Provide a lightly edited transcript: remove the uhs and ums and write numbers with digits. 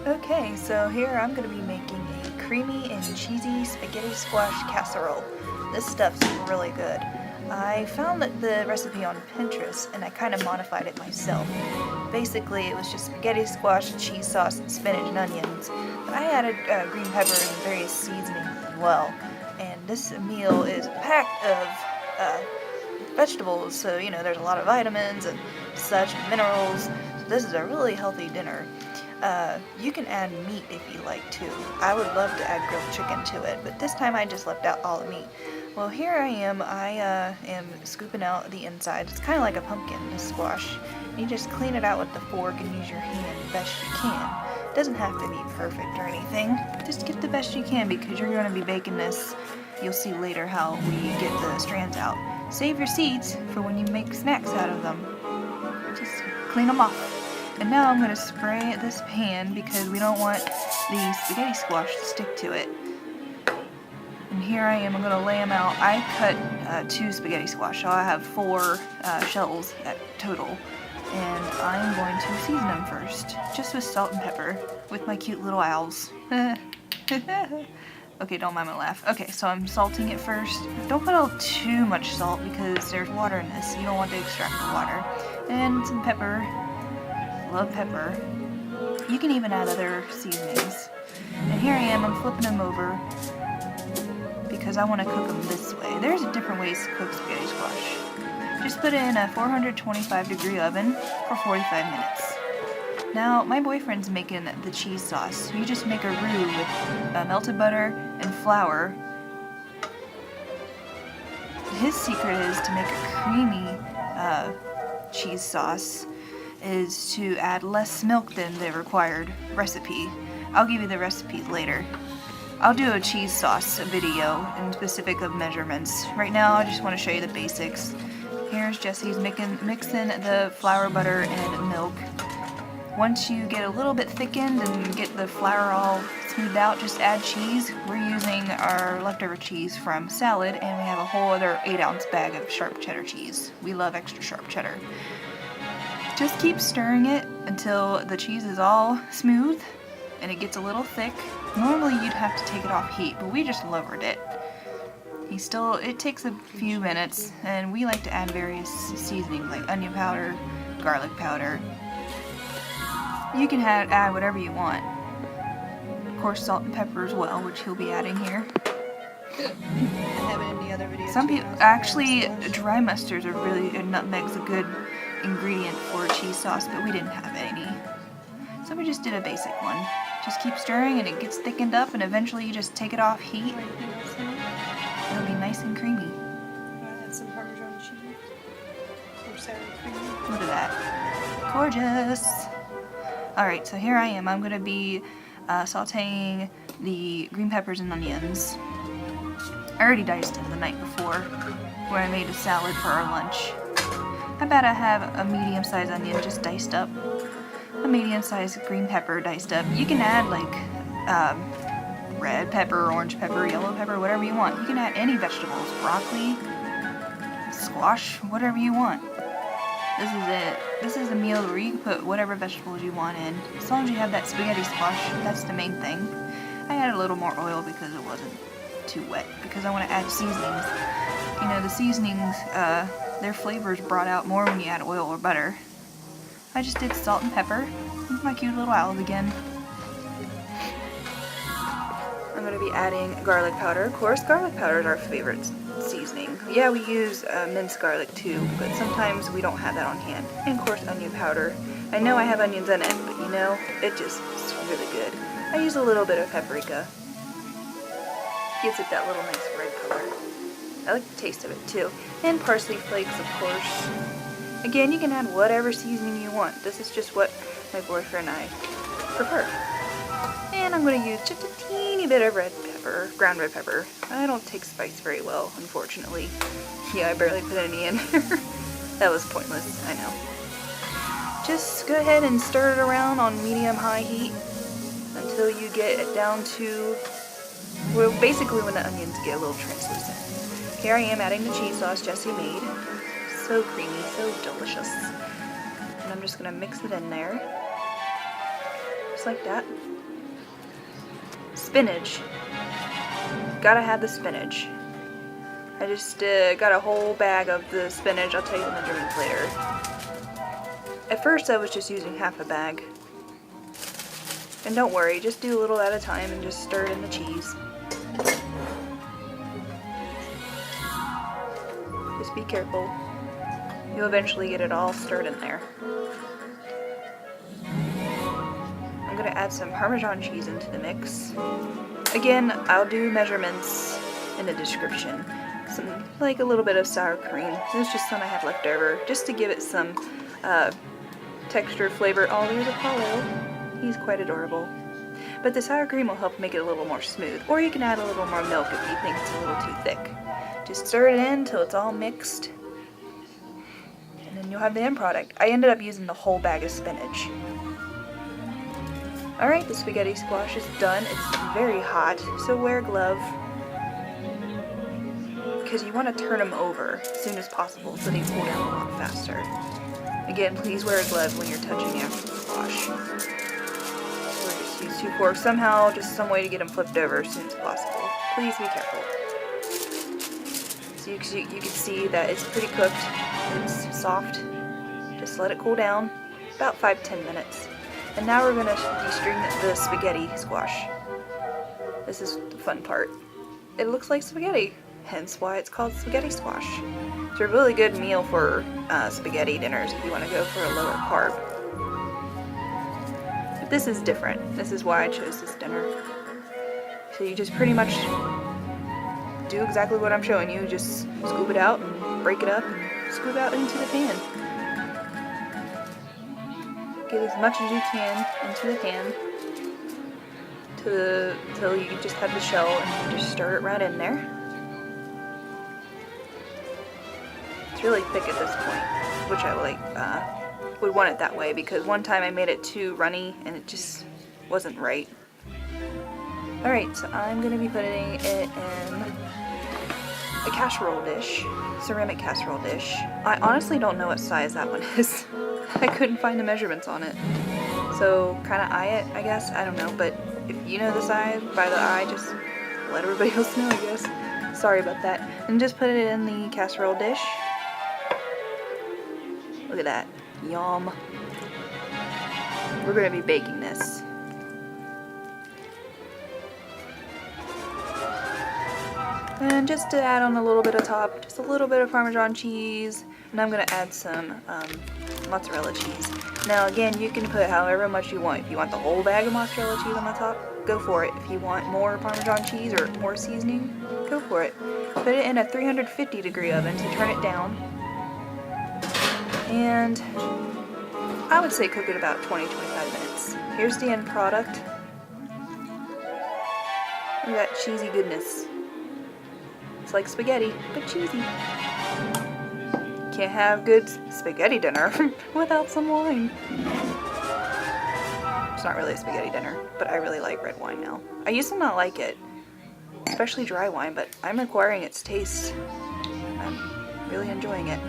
Okay, so here I'm going to be making a creamy and cheesy spaghetti squash casserole. This stuff's really good. I found the recipe on Pinterest and I kind of modified it myself. Basically, it was just spaghetti squash, cheese sauce, and spinach and onions. But I added green pepper and various seasonings as well. And this meal is packed of vegetables, so there's a lot of vitamins and such, and minerals. So this is a really healthy dinner. You can add meat if you like too. I would love to add grilled chicken to it, but this time I just left out all the meat. Well, here I am. I am scooping out the inside. It's kind of like a pumpkin, this squash. You just clean it out with the fork and use your hand best you can. It doesn't have to be perfect or anything. Just get the best you can because you're going to be baking this. You'll see later how we get the strands out. Save your seeds for when you make snacks out of them. Just clean them off. And now I'm going to spray this pan because we don't want the spaghetti squash to stick to it. And here I am, I'm going to lay them out. I cut 2 spaghetti squash, so I have 4 shells at total. And I'm going to season them first, just with salt and pepper, with my cute little owls. Okay, don't mind my laugh. Okay, so I'm salting it first. Don't put too much salt because there's water in this. You don't want to extract the water. And some pepper. Love pepper. You can even add other seasonings. And here I am, I'm flipping them over because I want to cook them this way. There's different ways to cook spaghetti squash. Just put it in a 425-degree oven for 45 minutes. Now, my boyfriend's making the cheese sauce. You just make a roux with melted butter and flour. His secret is to make a creamy cheese sauce is to add less milk than the required recipe. I'll give you the recipes later. I'll do a cheese sauce video in specific of measurements. Right now I just want to show you the basics. Here's Jesse's mixing the flour, butter, and milk. Once you get a little bit thickened and get the flour all smoothed out, just add cheese. We're using our leftover cheese from salad, and we have a whole other 8-ounce bag of sharp cheddar cheese. We love extra sharp cheddar. Just keep stirring it until the cheese is all smooth and it gets a little thick. Normally you'd have to take it off heat, but we just lowered it. It takes a few minutes, and we like to add various seasonings like onion powder, garlic powder. You can add whatever you want. Of course, salt and pepper as well, which he'll be adding here. I have it in the other video. Some people actually, dry mustards are really, and nutmeg's a good ingredient for cheese sauce, but we didn't have any. So we just did a basic one. Just keep stirring and it gets thickened up, and eventually you just take it off heat. It'll be nice and creamy. Add some Parmesan cheese or sour cream. Look at that. Gorgeous. Alright, so here I am. I'm going to be sauteing the green peppers and onions. I already diced them the night before when I made a salad for our lunch. How about I have a medium-sized onion just diced up, a medium-sized green pepper diced up. You can add like red pepper, orange pepper, yellow pepper, whatever you want. You can add any vegetables, broccoli, squash, whatever you want. This is it. This is a meal where you can put whatever vegetables you want in. As long as you have that spaghetti squash, that's the main thing. I added a little more oil because it wasn't too wet, because I want to add seasonings. You know, the seasonings, their flavors brought out more when you add oil or butter. I just did salt and pepper with my cute little owls again. I'm going to be adding garlic powder. Of course, garlic powder is our favorite seasoning. Yeah, we use minced garlic too, but sometimes we don't have that on hand. And of course, onion powder. I know I have onions in it, but you know, it just is really good. I use a little bit of paprika. Gives it that little nice red color. I like the taste of it too. And parsley flakes, of course. Again, you can add whatever seasoning you want. This is just what my boyfriend and I prefer. And I'm going to use just a teeny bit of red pepper, ground red pepper. I don't take spice very well, unfortunately. Yeah, I barely put any in. That was pointless, I know. Just go ahead and stir it around on medium-high heat until you get it down to, well, basically when the onions get a little translucent. Here I am adding the cheese sauce Jesse made. So creamy, so delicious. And I'm just going to mix it in there. just like that. Spinach. Gotta have the spinach. I just got a whole bag of the spinach. I'll tell you the measurements later. At first I was just using half a bag. And don't worry, just do a little at a time and just stir in the cheese. Just be careful. You'll eventually get it all stirred in there. I'm gonna add some Parmesan cheese into the mix. Again, I'll do measurements in the description. Some, like a little bit of sour cream. This is just some I had left over, just to give it some texture, flavor. Oh, there's Apollo. He's quite adorable. But the sour cream will help make it a little more smooth. Or you can add a little more milk if you think it's a little too thick. Just stir it in until it's all mixed. And then you'll have the end product. I ended up using the whole bag of spinach. Alright, the spaghetti squash is done. It's very hot, so wear a glove. Because you want to turn them over as soon as possible so they cool down a lot faster. Again, please wear a glove when you're touching after the squash. Or just use 2 forks. Somehow, just some way to get them flipped over as soon as possible. Please be careful. So you can see that it's pretty cooked. It's soft. Just let it cool down. About 5-10 minutes. And now we're going to de-string the spaghetti squash. This is the fun part. It looks like spaghetti, hence why it's called spaghetti squash. It's a really good meal for spaghetti dinners if you want to go for a lower carb. But this is different. This is why I chose this dinner. So you just pretty much do exactly what I'm showing you. Just scoop it out and break it up and scoop it out into the pan. Get as much as you can into the pan till you just have the shell, and you just stir it right in there. It's really thick at this point, which I would want it that way, because one time I made it too runny and it just wasn't right. Alright, so I'm going to be putting it in a casserole dish, ceramic casserole dish. I honestly don't know what size that one is. I couldn't find the measurements on it. So kind of eye it, I guess. I don't know, but if you know the size by the eye, just let everybody else know, I guess. Sorry about that. And just put it in the casserole dish. Look at that. Yum. We're going to be baking this. And just to add on a little bit of top, just a little bit of Parmesan cheese. And I'm going to add some mozzarella cheese. Now again, you can put however much you want. If you want the whole bag of mozzarella cheese on the top, go for it. If you want more Parmesan cheese or more seasoning, go for it. Put it in a 350-degree oven to turn it down. And I would say cook it about 20-25 minutes. Here's the end product. Look at that cheesy goodness. It's like spaghetti, but cheesy. Can't have good spaghetti dinner without some wine. It's not really a spaghetti dinner, but I really like red wine now. I used to not like it, especially dry wine, but I'm acquiring its taste. I'm really enjoying it.